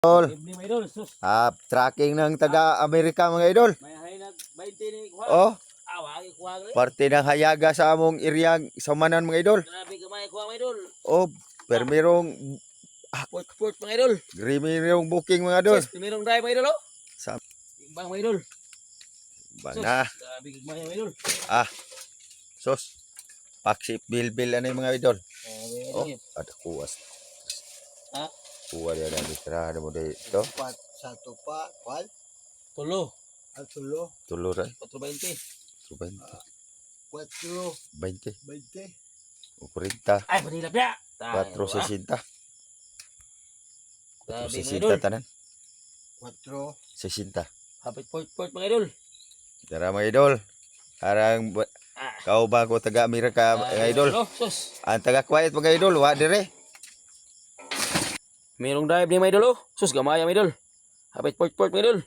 Idol. Evening mga idol. Sus. Tracking ng taga-Amerika mga idol. May hainag 20 ni kuha. Oh, Awagi kuha rin. parte ng hayaga sa among area sa Manan mga idol. Grabe kamay kuha mga idol. Oh, permirong Port mga idol. grimirong booking mga idol. Sus, primerong drive mga idol oh. Sa Timbang mga idol. Sus, bana. grabe kamay mga idol. Sos. Paksip bilbil ano yung mga idol. Grabe Oh, idol. ada kuwas. Ha? Kuwa dia ada tirahan mo dito. Satu pa, kwal, Tulo. at tulo, Tulur 420. 20. 4, 20. 20, 40. Ay, manilap ya. 460. Grabe mga 460 idol. tanan. 4, 60. Hapit port mga idol. Tara mga idol. Harang kau ba ko taga-Amerika mga idol. Oh, sus. Ang taga-quiet mga idol, wa dire. Merong drive ni mga idol oh. Sus, gamay mga idol. Hapit port mga idol.